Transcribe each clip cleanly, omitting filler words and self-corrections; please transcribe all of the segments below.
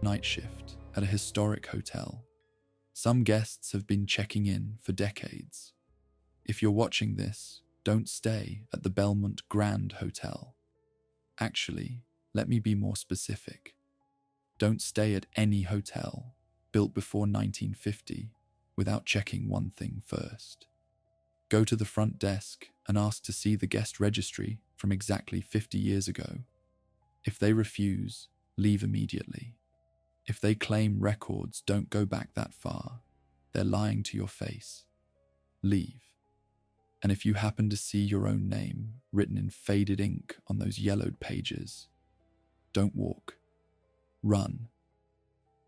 night shift at a historic hotel. Some guests have been checking in for decades. If you're watching this, don't stay at the Belmont Grand Hotel. Actually, let me be more specific. Don't stay at any hotel built before 1950 without checking one thing first. Go to the front desk and ask to see the guest registry from exactly 50 years ago. If they refuse, leave immediately. If they claim records don't go back that far, they're lying to your face. Leave. And if you happen to see your own name written in faded ink on those yellowed pages, don't walk. Run.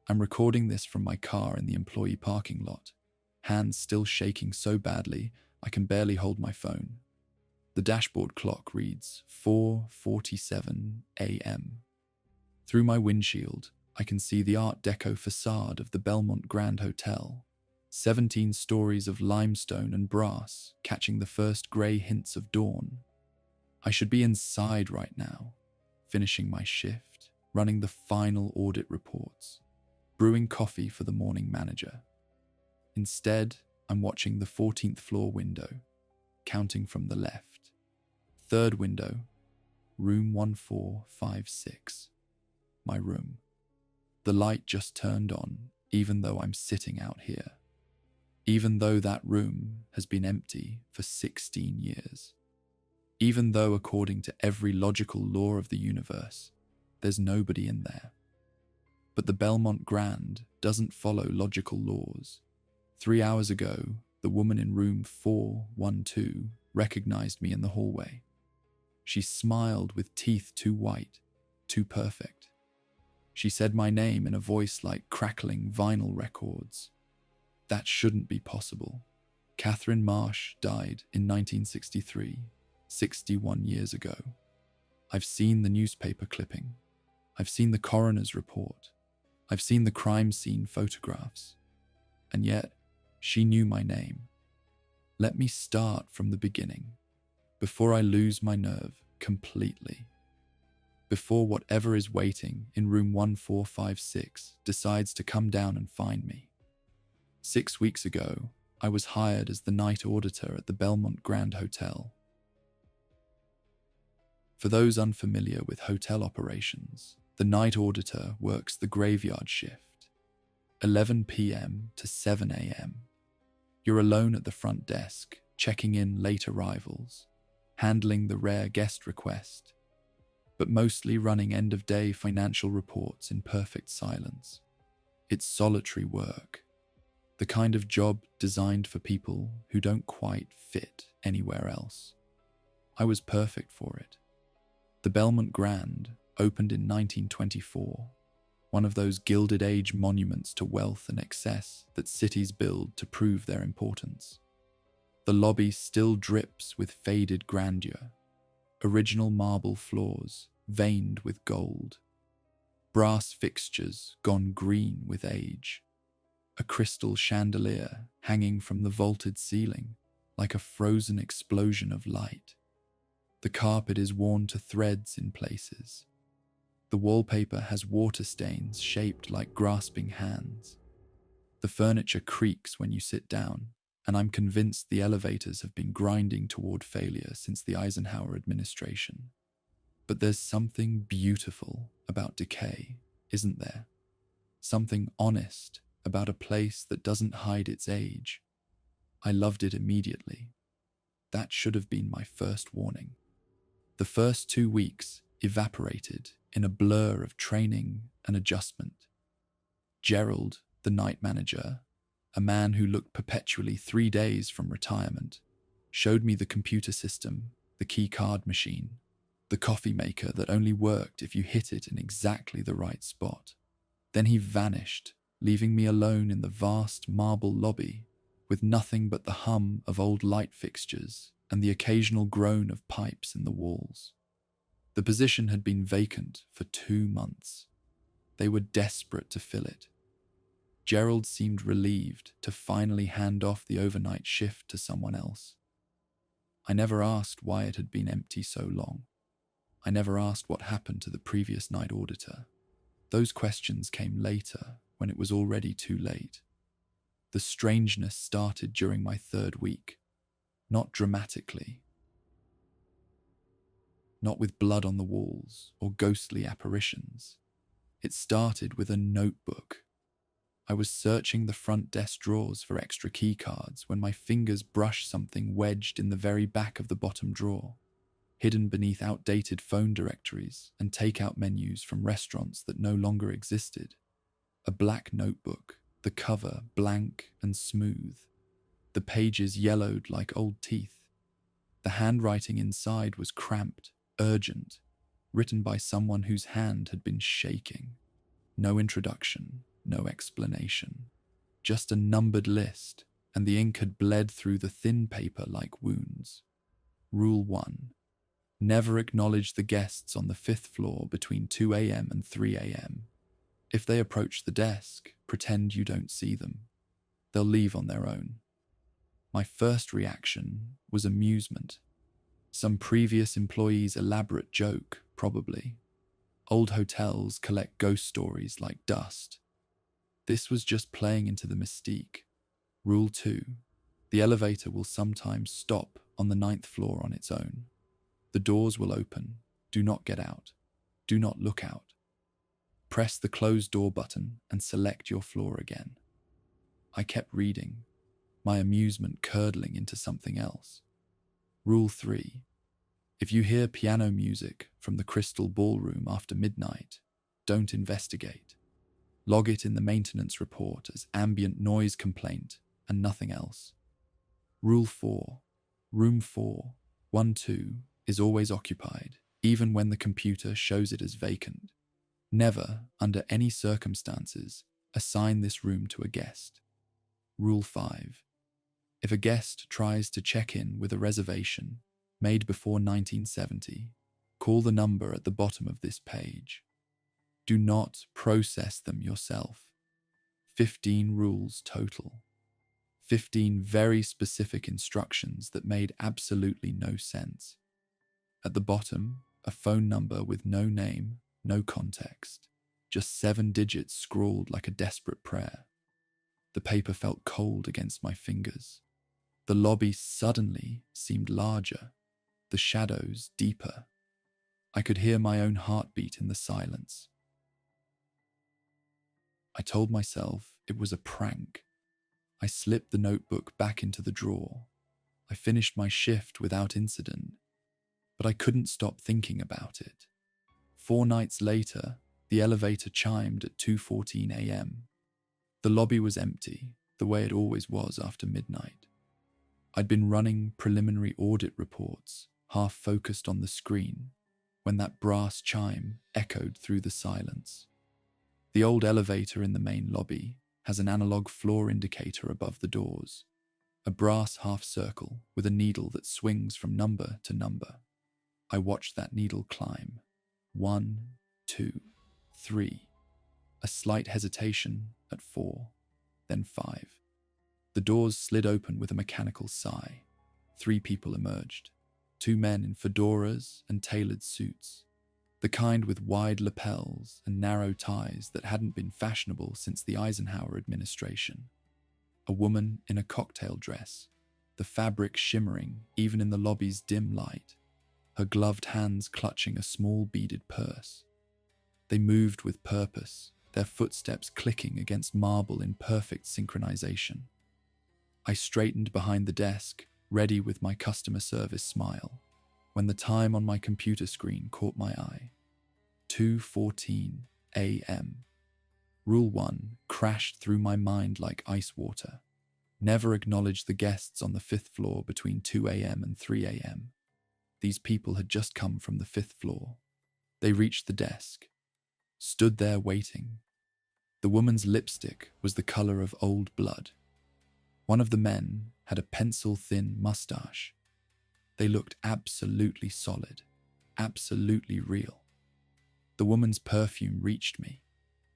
I'm recording this from my car in the employee parking lot, hands still shaking so badly I can barely hold my phone. The dashboard clock reads 4:47 a.m. Through my windshield, I can see the Art Deco facade of the Belmont Grand Hotel, 17 stories of limestone and brass catching the first grey hints of dawn. I should be inside right now, finishing my shift, running the final audit reports, brewing coffee for the morning manager. Instead, I'm watching the 14th floor window, counting from the left. Third window, room 1456. My room. The light just turned on, even though I'm sitting out here. Even though that room has been empty for 16 years. Even though, according to every logical law of the universe, there's nobody in there. But the Belmont Grand doesn't follow logical laws. 3 hours ago, the woman in room 412 recognized me in the hallway. She smiled with teeth too white, too perfect. She said my name in a voice like crackling vinyl records. That shouldn't be possible. Catherine Marsh died in 1963, 61 years ago. I've seen the newspaper clipping. I've seen the coroner's report. I've seen the crime scene photographs. And yet, she knew my name. Let me start from the beginning, before I lose my nerve completely. Before whatever is waiting in room 1456 decides to come down and find me. 6 weeks ago, I was hired as the night auditor at the Belmont Grand Hotel. For those unfamiliar with hotel operations, the night auditor works the graveyard shift, 11 p.m. to 7 a.m. You're alone at the front desk, checking in late arrivals, handling the rare guest request, but mostly running end-of-day financial reports in perfect silence. It's solitary work, the kind of job designed for people who don't quite fit anywhere else. I was perfect for it. The Belmont Grand opened in 1924, one of those Gilded Age monuments to wealth and excess that cities build to prove their importance. The lobby still drips with faded grandeur, original marble floors veined with gold, brass fixtures gone green with age, a crystal chandelier hanging from the vaulted ceiling like a frozen explosion of light. The carpet is worn to threads in places. The wallpaper has water stains shaped like grasping hands. The furniture creaks when you sit down, and I'm convinced the elevators have been grinding toward failure since the Eisenhower administration. But there's something beautiful about decay, isn't there? Something honest about a place that doesn't hide its age. I loved it immediately. That should have been my first warning. The first 2 weeks evaporated in a blur of training and adjustment. Gerald, the night manager, a man who looked perpetually 3 days from retirement, showed me the computer system, the key card machine, the coffee maker that only worked if you hit it in exactly the right spot. Then he vanished, leaving me alone in the vast marble lobby with nothing but the hum of old light fixtures and the occasional groan of pipes in the walls. The position had been vacant for 2 months. They were desperate to fill it. Gerald seemed relieved to finally hand off the overnight shift to someone else. I never asked why it had been empty so long. I never asked what happened to the previous night auditor. Those questions came later, when it was already too late. The strangeness started during my third week, not dramatically, not with blood on the walls or ghostly apparitions. It started with a notebook. I was searching the front desk drawers for extra key cards when my fingers brushed something wedged in the very back of the bottom drawer, hidden beneath outdated phone directories and takeout menus from restaurants that no longer existed. A black notebook, the cover blank and smooth, the pages yellowed like old teeth. The handwriting inside was cramped, urgent, written by someone whose hand had been shaking. No introduction, no explanation. Just a numbered list, and the ink had bled through the thin paper like wounds. Rule 1. Never acknowledge the guests on the 5th floor between 2 a.m. and 3 a.m. If they approach the desk, pretend you don't see them. They'll leave on their own. My first reaction was amusement. Some previous employee's elaborate joke, probably. Old hotels collect ghost stories like dust. This was just playing into the mystique. Rule 2. The elevator will sometimes stop on the 9th floor on its own. The doors will open. Do not get out. Do not look out. Press the close door button and select your floor again. I kept reading, my amusement curdling into something else. Rule 3. If you hear piano music from the Crystal Ballroom after midnight, don't investigate. Log it in the maintenance report as ambient noise complaint and nothing else. Rule 4. Room 412 is always occupied, even when the computer shows it as vacant. Never, under any circumstances, assign this room to a guest. Rule 5. If a guest tries to check in with a reservation made before 1970, call the number at the bottom of this page. Do not process them yourself. 15 rules total. 15 very specific instructions that made absolutely no sense. At the bottom, a phone number with no name, no context, just 7 digits scrawled like a desperate prayer. The paper felt cold against my fingers. The lobby suddenly seemed larger, the shadows deeper. I could hear my own heartbeat in the silence. I told myself it was a prank. I slipped the notebook back into the drawer. I finished my shift without incident, but I couldn't stop thinking about it. 4 nights later, the elevator chimed at 2:14 a.m. The lobby was empty, the way it always was after midnight. I'd been running preliminary audit reports, half focused on the screen, when that brass chime echoed through the silence. The old elevator in the main lobby has an analog floor indicator above the doors, a brass half circle with a needle that swings from number to number. I watched that needle climb. 1, 2, 3. A slight hesitation at 4, then 5. The doors slid open with a mechanical sigh. 3 people emerged. 2 men in fedoras and tailored suits, the kind with wide lapels and narrow ties that hadn't been fashionable since the Eisenhower administration. A woman in a cocktail dress, the fabric shimmering even in the lobby's dim light, her gloved hands clutching a small beaded purse. They moved with purpose, their footsteps clicking against marble in perfect synchronization. I straightened behind the desk, ready with my customer service smile, when the time on my computer screen caught my eye. 2:14 a.m. Rule 1 crashed through my mind like ice water. Never acknowledge the guests on the 5th floor between 2 a.m. and 3 a.m. These people had just come from the 5th floor. They reached the desk, stood there waiting. The woman's lipstick was the color of old blood. One of the men had a pencil-thin mustache. They looked absolutely solid, absolutely real. The woman's perfume reached me,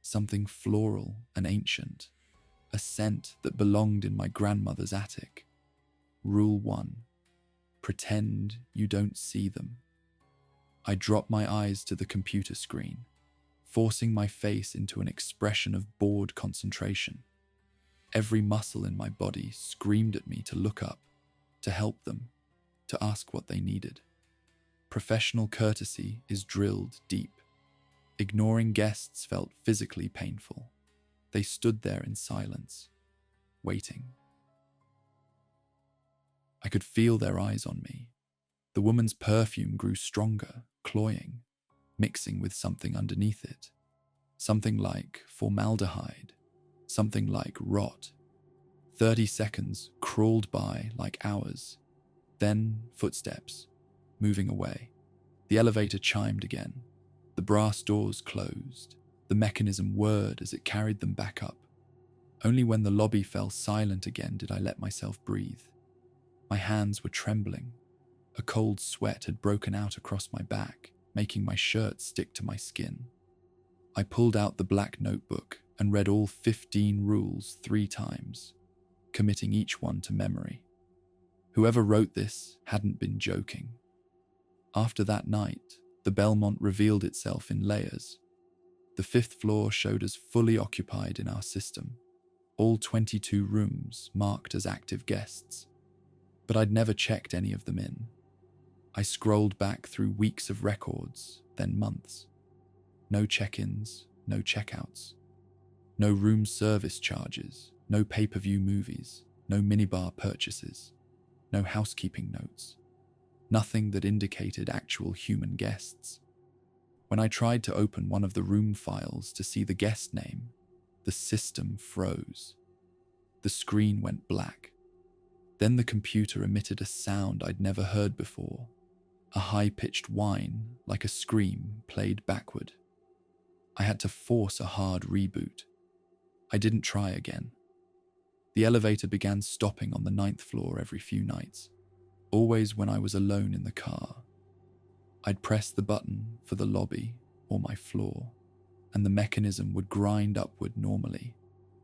something floral and ancient, a scent that belonged in my grandmother's attic. Rule 1. Pretend you don't see them. I dropped my eyes to the computer screen. forcing my face into an expression of bored concentration. Every muscle in my body screamed at me to look up, to help them, to ask what they needed. Professional courtesy is drilled deep. Ignoring guests felt physically painful. They stood there in silence, waiting. I could feel their eyes on me. The woman's perfume grew stronger, cloying, mixing with something underneath it. Something like formaldehyde, something like rot. 30 seconds crawled by like hours. Then footsteps, moving away. The elevator chimed again. The brass doors closed. The mechanism whirred as it carried them back up. Only when the lobby fell silent again did I let myself breathe. My hands were trembling. A cold sweat had broken out across my back, making my shirt stick to my skin. I pulled out the black notebook and read all 15 rules 3 times, committing each one to memory. Whoever wrote this hadn't been joking. After that night, the Belmont revealed itself in layers. The 5th floor showed us fully occupied in our system, all 22 rooms marked as active guests. But I'd never checked any of them in. I scrolled back through weeks of records, then months. No check-ins, no checkouts. No room service charges, no pay-per-view movies, no minibar purchases, no housekeeping notes. Nothing that indicated actual human guests. When I tried to open one of the room files to see the guest name, the system froze. The screen went black. Then the computer emitted a sound I'd never heard before. A high-pitched whine, like a scream, played backward. I had to force a hard reboot. I didn't try again. The elevator began stopping on the 9th floor every few nights, always when I was alone in the car. I'd press the button for the lobby or my floor, and the mechanism would grind upward normally,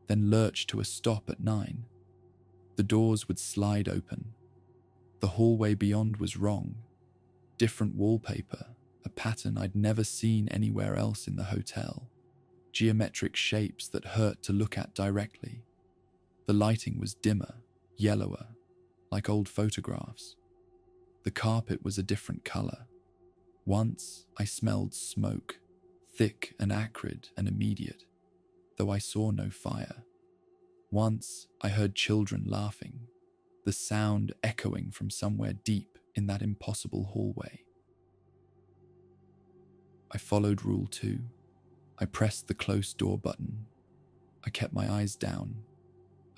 then lurch to a stop at 9. The doors would slide open. The hallway beyond was wrong. Different wallpaper, a pattern I'd never seen anywhere else in the hotel. Geometric shapes that hurt to look at directly. The lighting was dimmer, yellower, like old photographs. The carpet was a different color. Once I smelled smoke, thick and acrid and immediate, though I saw no fire. Once I heard children laughing, the sound echoing from somewhere deep in that impossible hallway. I followed Rule 2. I pressed the close door button. I kept my eyes down.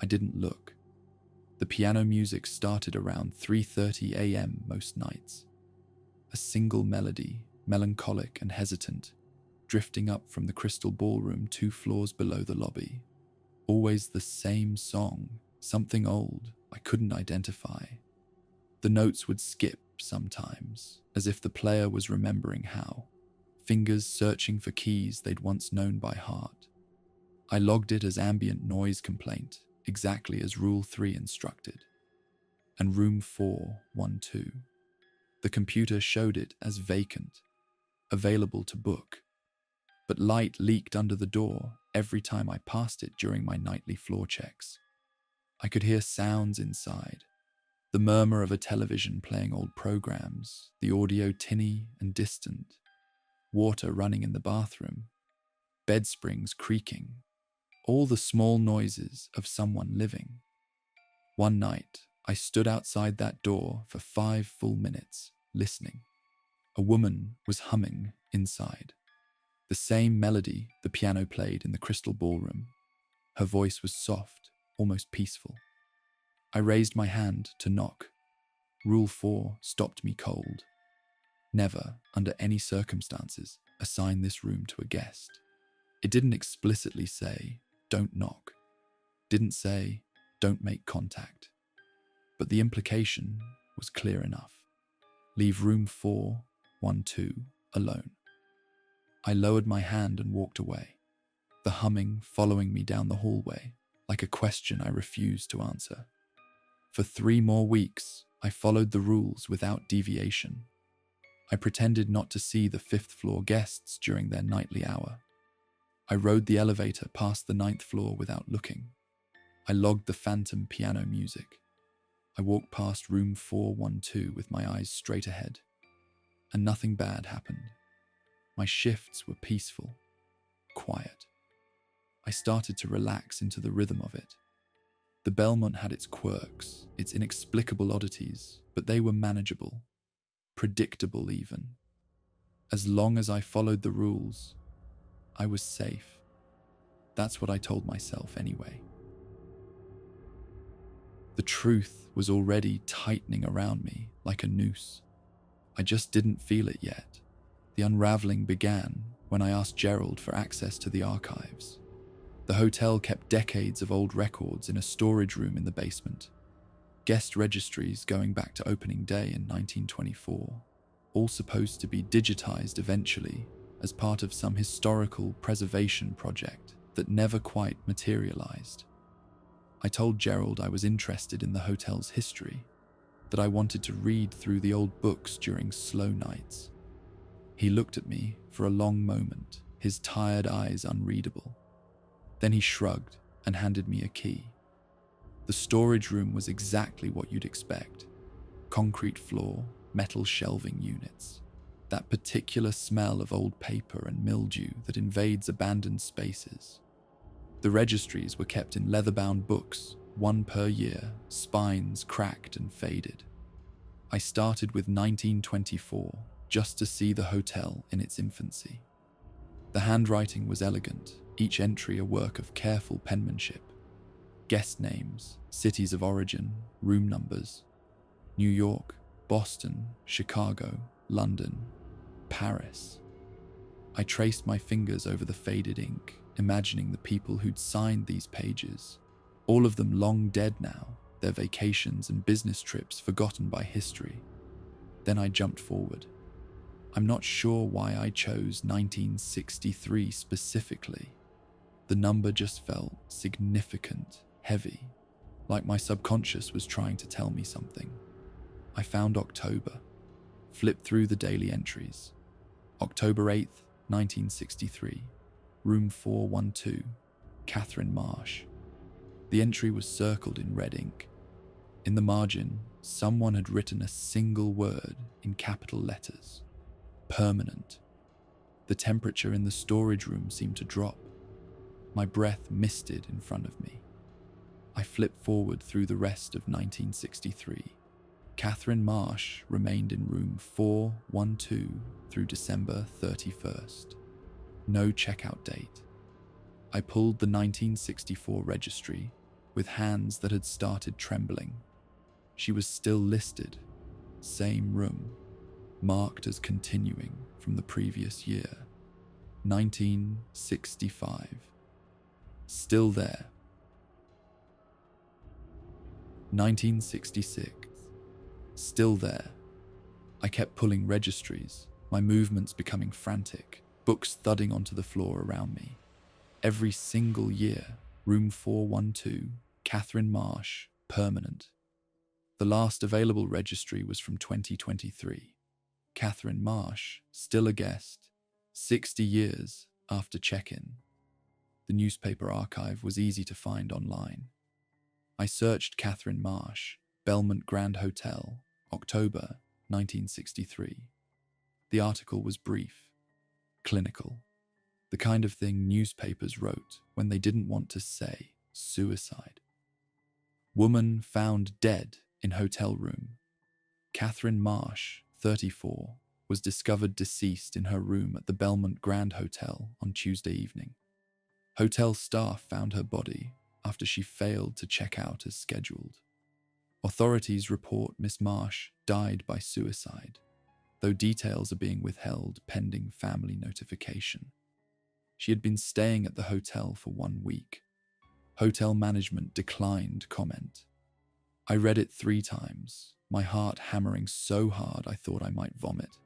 I didn't look. The piano music started around 3:30 a.m. most nights. A single melody, melancholic and hesitant, drifting up from the crystal ballroom 2 floors below the lobby. Always the same song, something old I couldn't identify. The notes would skip sometimes, as if the player was remembering how, fingers searching for keys they'd once known by heart. I logged it as ambient noise complaint, exactly as Rule 3 instructed. And room 412. The computer showed it as vacant, available to book. But light leaked under the door every time I passed it during my nightly floor checks. I could hear sounds inside. The murmur of a television playing old programs, the audio tinny and distant, water running in the bathroom, bed springs creaking, all the small noises of someone living. One night, I stood outside that door for 5 full minutes, listening. A woman was humming inside. The same melody the piano played in the crystal ballroom. Her voice was soft, almost peaceful. I raised my hand to knock. Rule 4 stopped me cold. Never, under any circumstances, assign this room to a guest. It didn't explicitly say, don't knock. Didn't say, don't make contact. But the implication was clear enough. Leave room 412 alone. I lowered my hand and walked away, the humming following me down the hallway, like a question I refused to answer. For 3 more weeks, I followed the rules without deviation. I pretended not to see the 5th floor guests during their nightly hour. I rode the elevator past the 9th floor without looking. I logged the phantom piano music. I walked past room 412 with my eyes straight ahead. And nothing bad happened. My shifts were peaceful, quiet. I started to relax into the rhythm of it. The Belmont had its quirks, its inexplicable oddities, but they were manageable, predictable even. As long as I followed the rules, I was safe. That's what I told myself anyway. The truth was already tightening around me like a noose. I just didn't feel it yet. The unraveling began when I asked Gerald for access to the archives. The hotel kept decades of old records in a storage room in the basement. Guest registries going back to opening day in 1924, all supposed to be digitized eventually as part of some historical preservation project that never quite materialized. I told Gerald I was interested in the hotel's history, that I wanted to read through the old books during slow nights. He looked at me for a long moment, his tired eyes unreadable. Then he shrugged and handed me a key. The storage room was exactly what you'd expect. Concrete floor, metal shelving units. That particular smell of old paper and mildew that invades abandoned spaces. The registries were kept in leather-bound books, one per year, spines cracked and faded. I started with 1924, just to see the hotel in its infancy. The handwriting was elegant, each entry a work of careful penmanship. Guest names, cities of origin, room numbers. New York, Boston, Chicago, London, Paris. I traced my fingers over the faded ink, imagining the people who'd signed these pages, all of them long dead now, their vacations and business trips forgotten by history. Then I jumped forward. I'm not sure why I chose 1963 specifically. The number just felt significant, heavy, like my subconscious was trying to tell me something. I found October, flipped through the daily entries. October 8th, 1963, room 412, Catherine Marsh. The entry was circled in red ink. In the margin, someone had written a single word in capital letters. Permanent. The temperature in the storage room seemed to drop. My breath misted in front of me. I flipped forward through the rest of 1963. Catherine Marsh remained in room 412 through December 31st. No checkout date. I pulled the 1964 registry with hands that had started trembling. She was still listed. Same room. Marked as continuing from the previous year. 1965. Still there. 1966. Still there. I kept pulling registries, my movements becoming frantic, books thudding onto the floor around me. Every single year, room 412, Catherine Marsh, permanent. The last available registry was from 2023. Catherine Marsh, still a guest, 60 years after check-in. The newspaper archive was easy to find online. I searched Catherine Marsh, Belmont Grand Hotel, October 1963. The article was brief, clinical, the kind of thing newspapers wrote when they didn't want to say suicide. Woman found dead in hotel room. Catherine Marsh, 34, was discovered deceased in her room at the Belmont Grand Hotel on Tuesday evening. Hotel staff found her body after she failed to check out as scheduled. Authorities report Miss Marsh died by suicide, though details are being withheld pending family notification. She had been staying at the hotel for 1 week. Hotel management declined comment. I read it 3 times, my heart hammering so hard I thought I might vomit.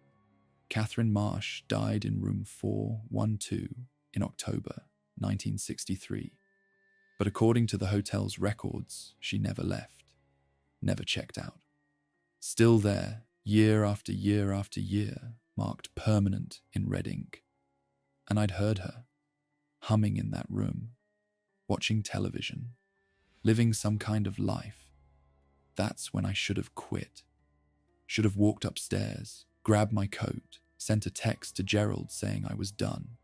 Catherine Marsh died in room 412 in October 1963, but according to the hotel's records, she never left. Never checked out. Still there, year after year after year, marked permanent in red ink. And I'd heard her. humming in that room, watching television, living some kind of life. That's when I should have quit. Should have walked upstairs, grabbed my coat, sent a text to Gerald saying I was done.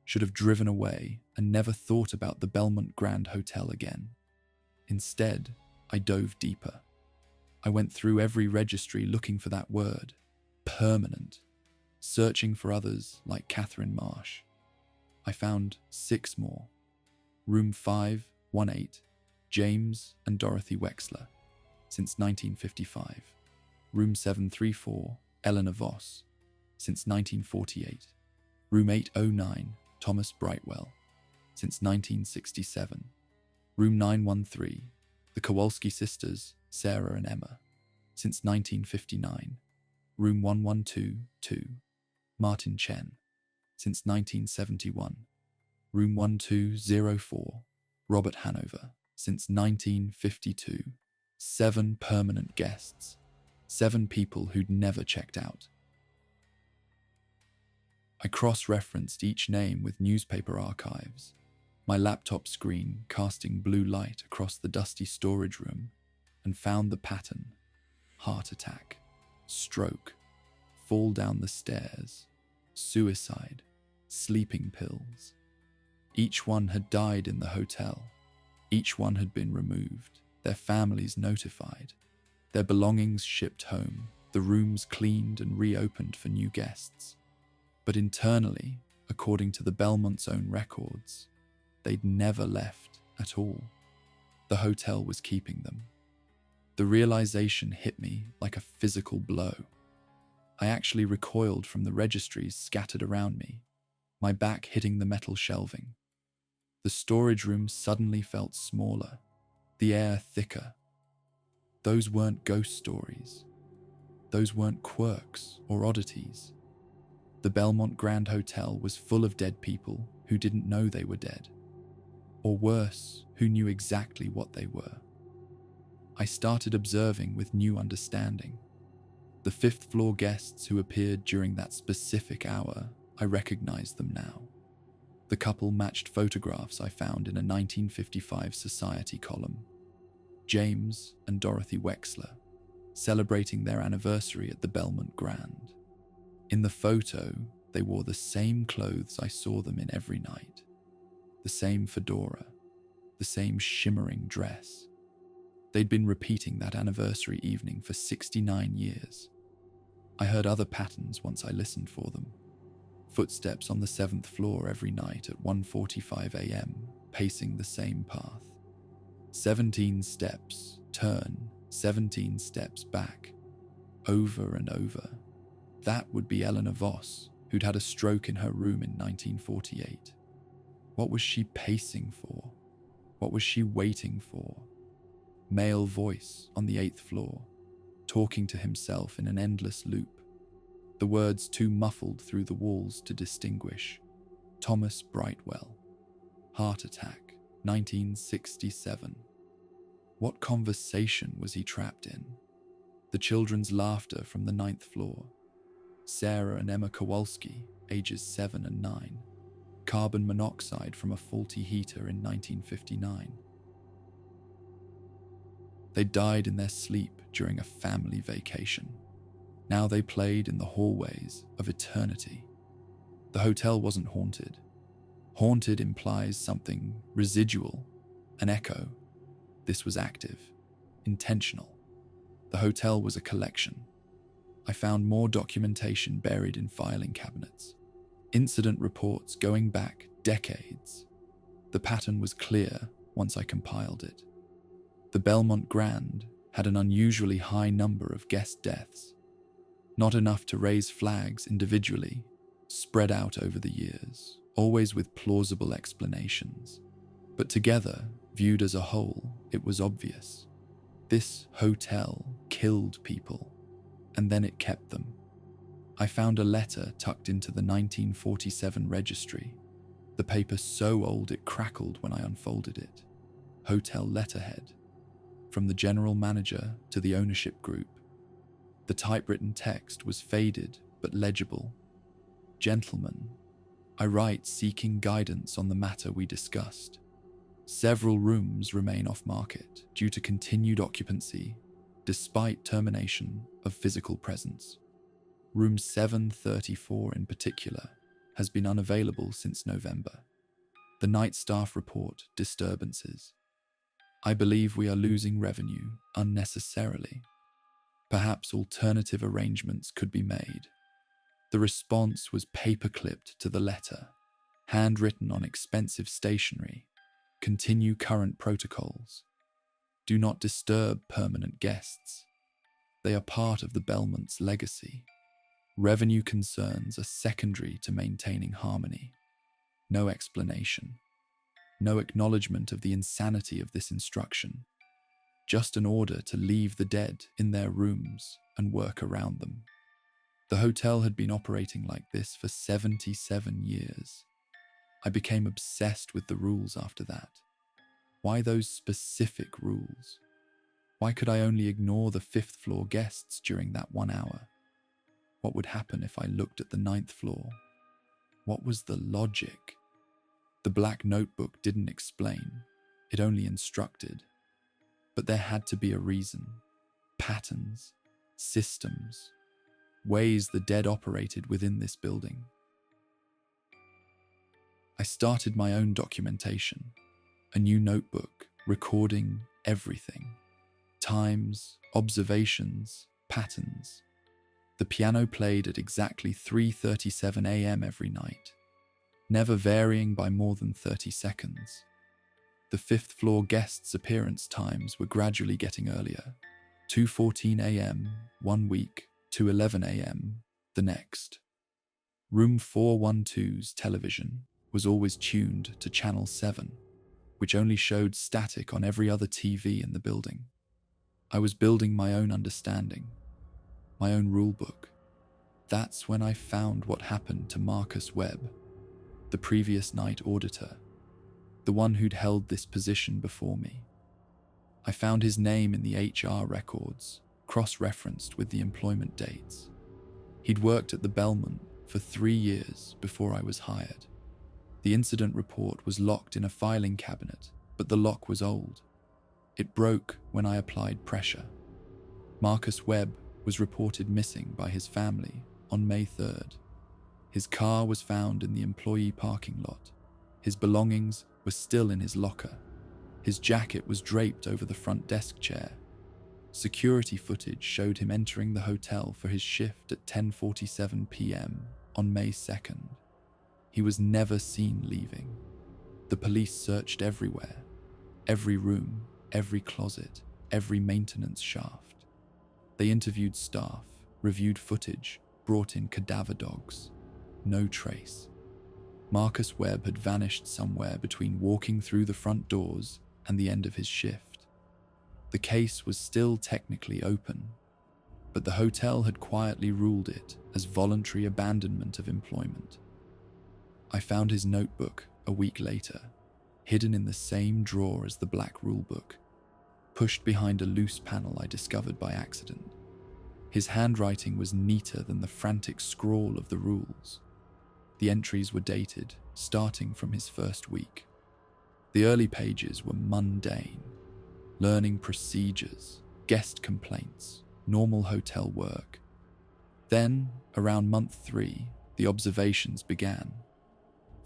Should have driven away and never thought about the Belmont Grand Hotel again. Instead, I dove deeper. I went through every registry looking for that word, permanent, searching for others like Catherine Marsh. I found 6 more. Room 518, James and Dorothy Wexler, since 1955. Room 734, Eleanor Voss, since 1948. Room 809, Thomas Brightwell, since 1967. Room 913, the Kowalski sisters, Sarah and Emma, since 1959. Room 1122, Martin Chen, since 1971. Room 1204, Robert Hanover, since 1952. 7 permanent guests, 7 people who'd never checked out. I cross-referenced each name with newspaper archives, my laptop screen casting blue light across the dusty storage room, and found the pattern: heart attack, stroke, fall down the stairs, suicide, sleeping pills. Each one had died in the hotel. Each one had been removed, their families notified, their belongings shipped home, the rooms cleaned and reopened for new guests. But internally, according to the Belmont's own records, they'd never left at all. The hotel was keeping them. The realization hit me like a physical blow. I actually recoiled from the registries scattered around me, my back hitting the metal shelving. The storage room suddenly felt smaller, the air thicker. Those weren't ghost stories. Those weren't quirks or oddities. The Belmont Grand Hotel was full of dead people who didn't know they were dead. Or worse, who knew exactly what they were. I started observing with new understanding. The 5th floor guests who appeared during that specific hour, I recognized them now. The couple matched photographs I found in a 1955 Society column. James and Dorothy Wexler, celebrating their anniversary at the Belmont Grand. In the photo, they wore the same clothes I saw them in every night. The same fedora, the same shimmering dress. They'd been repeating that anniversary evening for 69 years. I heard other patterns once I listened for them. Footsteps on the 7th floor every night at 1:45 a.m., pacing the same path. 17 steps, turn, 17 steps back, over and over. That would be Eleanor Voss, who'd had a stroke in her room in 1948. What was she pacing for? What was she waiting for? Male voice on the 8th floor, talking to himself in an endless loop. The words too muffled through the walls to distinguish. Thomas Brightwell. Heart attack, 1967. What conversation was he trapped in? The children's laughter from the 9th floor. Sarah and Emma Kowalski, ages 7 and 9. Carbon monoxide from a faulty heater in 1959. They died in their sleep during a family vacation. Now they played in the hallways of eternity. The hotel wasn't haunted. Haunted implies something residual, an echo. This was active, intentional. The hotel was a collection. I found more documentation buried in filing cabinets. Incident reports going back decades. The pattern was clear once I compiled it. The Belmont Grand had an unusually high number of guest deaths. Not enough to raise flags individually, spread out over the years, always with plausible explanations. But together, viewed as a whole, it was obvious. This hotel killed people, and then it kept them. I found a letter tucked into the 1947 Registry, the paper so old it crackled when I unfolded it. Hotel letterhead, from the general manager to the ownership group. The typewritten text was faded but legible. Gentlemen, I write seeking guidance on the matter we discussed. Several rooms remain off-market due to continued occupancy, despite termination of physical presence. Room 734 in particular has been unavailable since November. The night staff report disturbances. I believe we are losing revenue unnecessarily. Perhaps alternative arrangements could be made. The response was paper-clipped to the letter, handwritten on expensive stationery. Continue current protocols. Do not disturb permanent guests. They are part of the Belmont's legacy. Revenue concerns are secondary to maintaining harmony. No explanation. No acknowledgement of the insanity of this instruction. Just an order to leave the dead in their rooms and work around them. The hotel had been operating like this for 77 years. I became obsessed with the rules after that. Why those specific rules? Why could I only ignore the 5th floor guests during that 1 hour? What would happen if I looked at the 9th floor? What was the logic? The black notebook didn't explain, it only instructed. But there had to be a reason. Patterns, systems, ways the dead operated within this building. I started my own documentation, a new notebook recording everything. Times, observations, patterns. The piano played at exactly 3:37 a.m. every night, never varying by more than 30 seconds. The 5th floor guests' appearance times were gradually getting earlier, 2:14 a.m. one week to 11 a.m. the next. Room 412's television was always tuned to Channel 7, which only showed static on every other TV in the building. I was building my own understanding, my own rulebook. That's when I found what happened to Marcus Webb, the previous night auditor, the one who'd held this position before me. I found his name in the HR records, cross-referenced with the employment dates. He'd worked at the Belmont for 3 years before I was hired. The incident report was locked in a filing cabinet, but the lock was old. It broke when I applied pressure. Marcus Webb was reported missing by his family on May 3rd. His car was found in the employee parking lot. His belongings were still in his locker. His jacket was draped over the front desk chair. Security footage showed him entering the hotel for his shift at 10:47 p.m. on May 2nd. He was never seen leaving. The police searched everywhere, every room, every closet, every maintenance shaft. They interviewed staff, reviewed footage, brought in cadaver dogs. No trace. Marcus Webb had vanished somewhere between walking through the front doors and the end of his shift. The case was still technically open, but the hotel had quietly ruled it as voluntary abandonment of employment. I found his notebook a week later, hidden in the same drawer as the black rulebook, pushed behind a loose panel I discovered by accident. His handwriting was neater than the frantic scrawl of the rules. The entries were dated, starting from his first week. The early pages were mundane, learning procedures, guest complaints, normal hotel work. Then, around month 3, the observations began.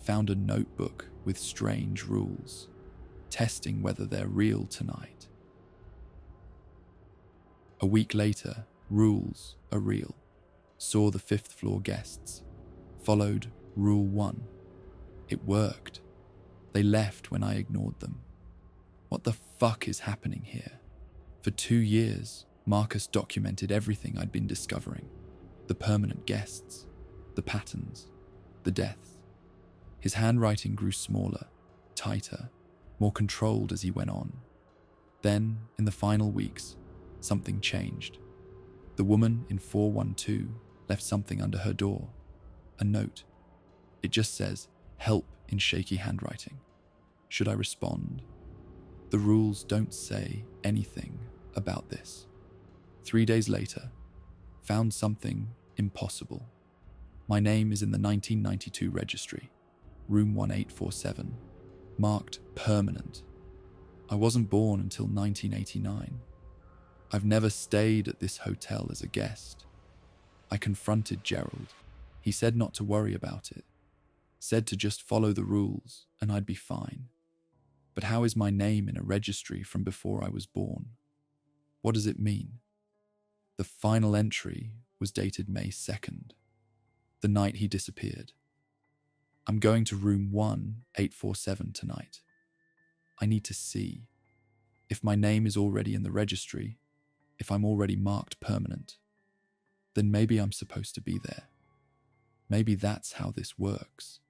Found a notebook with strange rules, testing whether they're real tonight. A week later, rules are real. Saw the 5th floor guests. Followed Rule 1. It worked. They left when I ignored them. What the fuck is happening here? For 2 years, Marcus documented everything I'd been discovering. The permanent guests, the patterns, the deaths. His handwriting grew smaller, tighter, more controlled as he went on. Then, in the final weeks, something changed. The woman in 412 left something under her door. A note. It just says, "Help," in shaky handwriting. Should I respond? The rules don't say anything about this. 3 days later, found something impossible. My name is in the 1992 registry. room 1847, marked permanent. I wasn't born until 1989. I've never stayed at this hotel as a guest. I confronted Gerald. He said not to worry about it, said to just follow the rules and I'd be fine. But how is my name in a registry from before I was born? What does it mean? The final entry was dated May 2nd, the night he disappeared. I'm going to room 1847 tonight. I need to see if my name is already in the registry, if I'm already marked permanent. Then maybe I'm supposed to be there. Maybe that's how this works.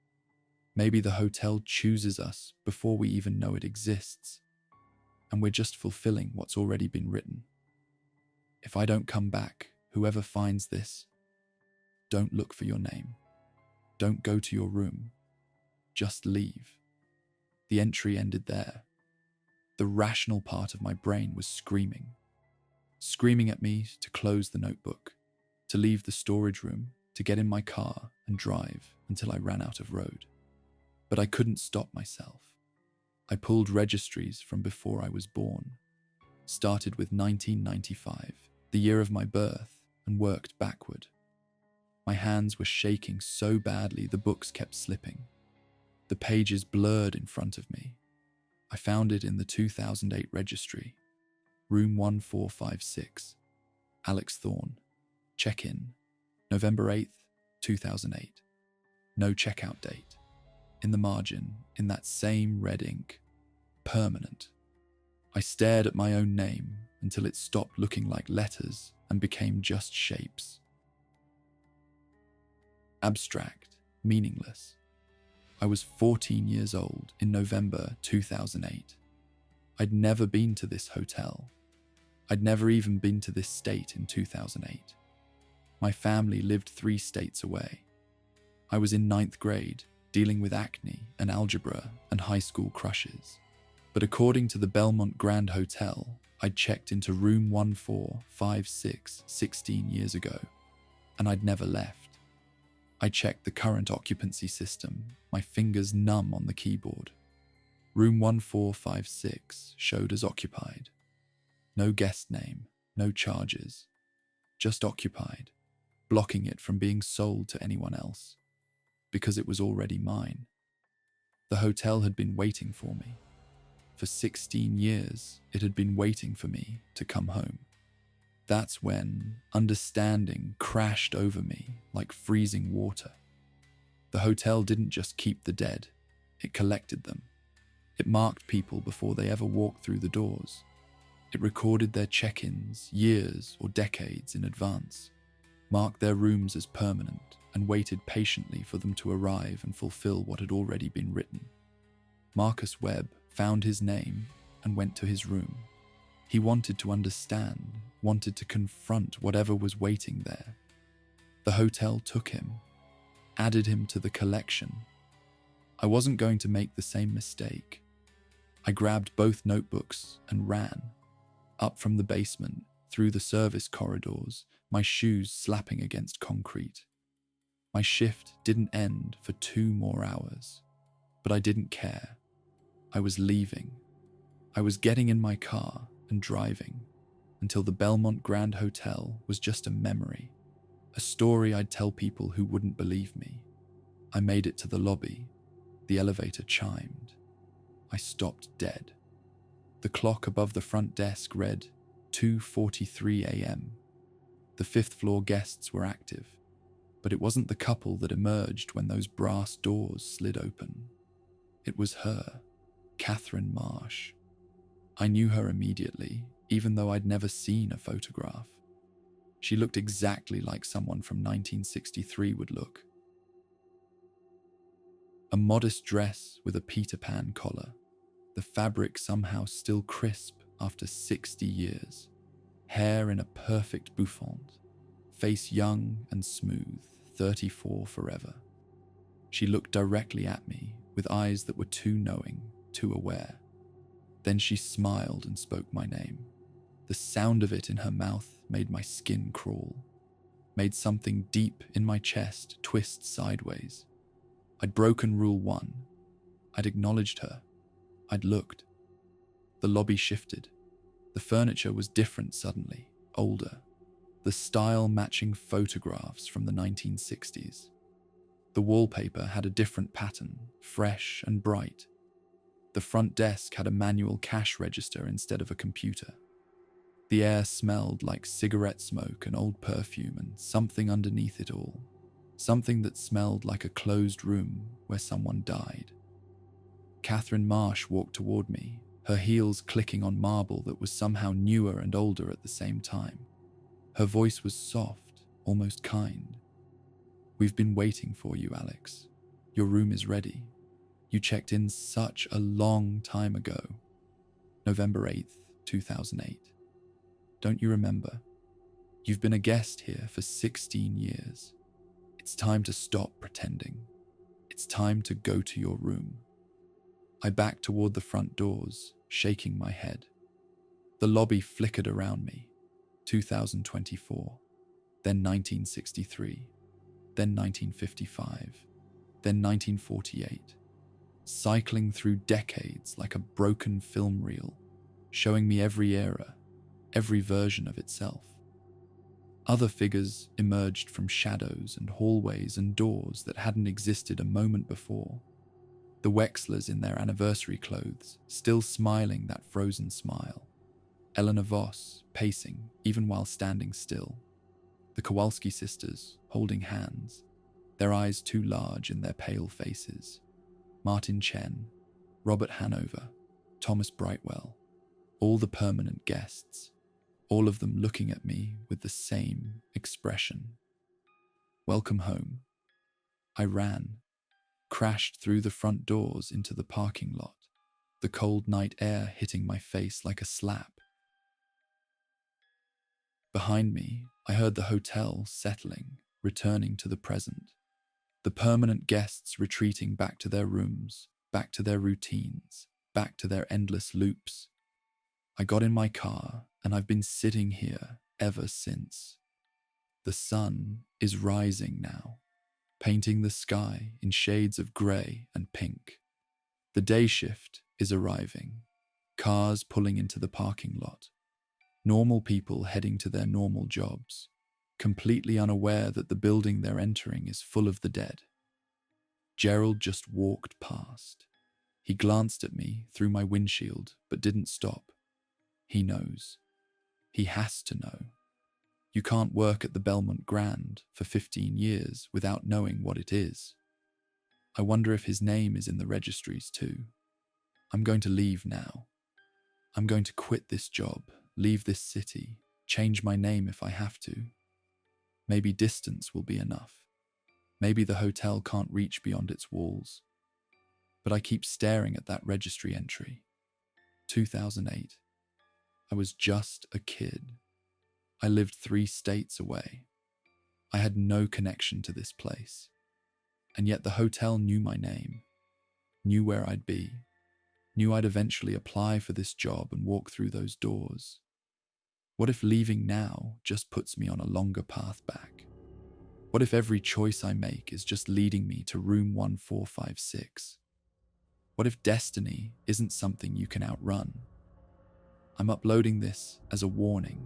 Maybe the hotel chooses us before we even know it exists, and we're just fulfilling what's already been written. If I don't come back, whoever finds this, don't look for your name. Don't go to your room. Just leave. The entry ended there. The rational part of my brain was screaming at me to close the notebook, to leave the storage room, to get in my car and drive until I ran out of road. But I couldn't stop myself. I pulled registries from before I was born, started with 1995, the year of my birth, and worked backward. My hands were shaking so badly the books kept slipping. The pages blurred in front of me. I found it in the 2008 registry, room 1456, Alex Thorne, check-in, November 8th, 2008. No checkout date. In the margin, in that same red ink, permanent. I stared at my own name until it stopped looking like letters and became just shapes. Abstract, meaningless. I was 14 years old in November 2008. I'd never been to this hotel. I'd never even been to this state in 2008. My family lived 3 states away. I was in 9th grade, dealing with acne and algebra and high school crushes. But according to the Belmont Grand Hotel, I'd checked into room 1456 16 years ago, and I'd never left. I checked the current occupancy system, my fingers numb on the keyboard. Room 1456 showed as occupied. No guest name, no charges, just occupied, blocking it from being sold to anyone else, because it was already mine. The hotel had been waiting for me. For 16 years, it had been waiting for me to come home. That's when understanding crashed over me like freezing water. The hotel didn't just keep the dead, it collected them. It marked people before they ever walked through the doors. It recorded their check-ins years or decades in advance, marked their rooms as permanent, and waited patiently for them to arrive and fulfill what had already been written. Marcus Webb found his name and went to his room. He wanted to understand, wanted to confront whatever was waiting there. The hotel took him, added him to the collection. I wasn't going to make the same mistake. I grabbed both notebooks and ran, up from the basement, through the service corridors, my shoes slapping against concrete. My shift didn't end for 2 more hours, but I didn't care. I was leaving. I was getting in my car and driving until the Belmont Grand Hotel was just a memory, a story I'd tell people who wouldn't believe me. I made it to the lobby. The elevator chimed. I stopped dead. The clock above the front desk read 2:43 a.m. The 5th floor guests were active, but it wasn't the couple that emerged when those brass doors slid open. It was her, Catherine Marsh. I knew her immediately, even though I'd never seen a photograph. She looked exactly like someone from 1963 would look. A modest dress with a Peter Pan collar, the fabric somehow still crisp after 60 years, hair in a perfect bouffant, face young and smooth, 34 forever. She looked directly at me with eyes that were too knowing, too aware. Then she smiled and spoke my name. The sound of it in her mouth made my skin crawl, made something deep in my chest twist sideways. I'd broken rule 1. I'd acknowledged her. I'd looked. The lobby shifted. The furniture was different suddenly, older. The style matching photographs from the 1960s. The wallpaper had a different pattern, fresh and bright. The front desk had a manual cash register instead of a computer. The air smelled like cigarette smoke and old perfume and something underneath it all. Something that smelled like a closed room where someone died. Catherine Marsh walked toward me, her heels clicking on marble that was somehow newer and older at the same time. Her voice was soft, almost kind. "We've been waiting for you, Alex. Your room is ready. You checked in such a long time ago. November 8th, 2008. Don't you remember? You've been a guest here for 16 years. It's time to stop pretending. It's time to go to your room." I backed toward the front doors, shaking my head. The lobby flickered around me. 2024, then 1963, then 1955, then 1948, cycling through decades like a broken film reel, showing me every era, every version of itself. Other figures emerged from shadows and hallways and doors that hadn't existed a moment before. The Wexlers in their anniversary clothes, still smiling that frozen smile. Eleanor Voss, pacing, even while standing still. The Kowalski sisters, holding hands, their eyes too large in their pale faces. Martin Chen, Robert Hanover, Thomas Brightwell, all the permanent guests, all of them looking at me with the same expression. Welcome home. I ran, crashed through the front doors into the parking lot, the cold night air hitting my face like a slap. Behind me, I heard the hotel settling, returning to the present. The permanent guests retreating back to their rooms, back to their routines, back to their endless loops. I got in my car, and I've been sitting here ever since. The sun is rising now, painting the sky in shades of grey and pink. The day shift is arriving, cars pulling into the parking lot. Normal people heading to their normal jobs, completely unaware that the building they're entering is full of the dead. Gerald just walked past. He glanced at me through my windshield, but didn't stop. He knows. He has to know. You can't work at the Belmont Grand for 15 years without knowing what it is. I wonder if his name is in the registries too. I'm going to leave now. I'm going to quit this job, leave this city, change my name if I have to. Maybe distance will be enough. Maybe the hotel can't reach beyond its walls. But I keep staring at that registry entry. 2008. I was just a kid. I lived 3 states away. I had no connection to this place. And yet the hotel knew my name, knew where I'd be, knew I'd eventually apply for this job and walk through those doors. What if leaving now just puts me on a longer path back? What if every choice I make is just leading me to room 1456? What if destiny isn't something you can outrun? I'm uploading this as a warning.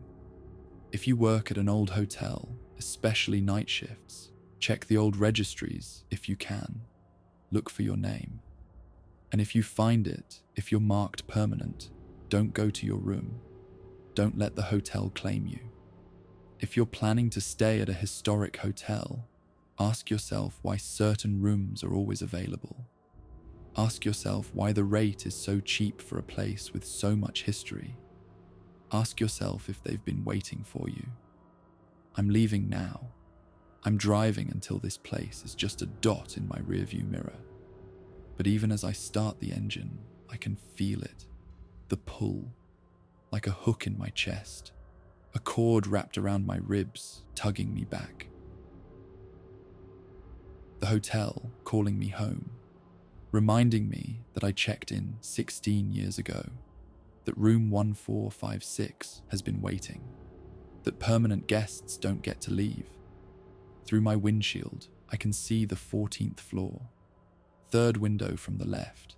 If you work at an old hotel, especially night shifts, check the old registries if you can. Look for your name. And if you find it, if you're marked permanent, don't go to your room. Don't let the hotel claim you. If you're planning to stay at a historic hotel, ask yourself why certain rooms are always available. Ask yourself why the rate is so cheap for a place with so much history. Ask yourself if they've been waiting for you. I'm leaving now. I'm driving until this place is just a dot in my rearview mirror. But even as I start the engine, I can feel it. The pull, like a hook in my chest. A cord wrapped around my ribs, tugging me back. The hotel calling me home, reminding me that I checked in 16 years ago, that room 1456 has been waiting, that permanent guests don't get to leave. Through my windshield, I can see the 14th floor, third window from the left.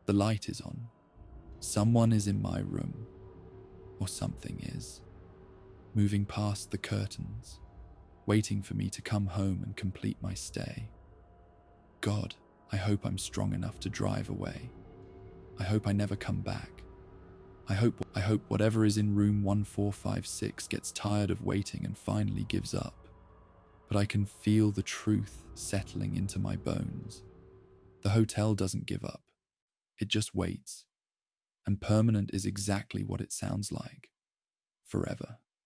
The light is on. Someone is in my room. Or something is. Moving past the curtains, waiting for me to come home and complete my stay. God, I hope I'm strong enough to drive away. I hope I never come back. I hope whatever is in room 1456 gets tired of waiting and finally gives up. But I can feel the truth settling into my bones. The hotel doesn't give up. It just waits. And permanent is exactly what it sounds like. Forever.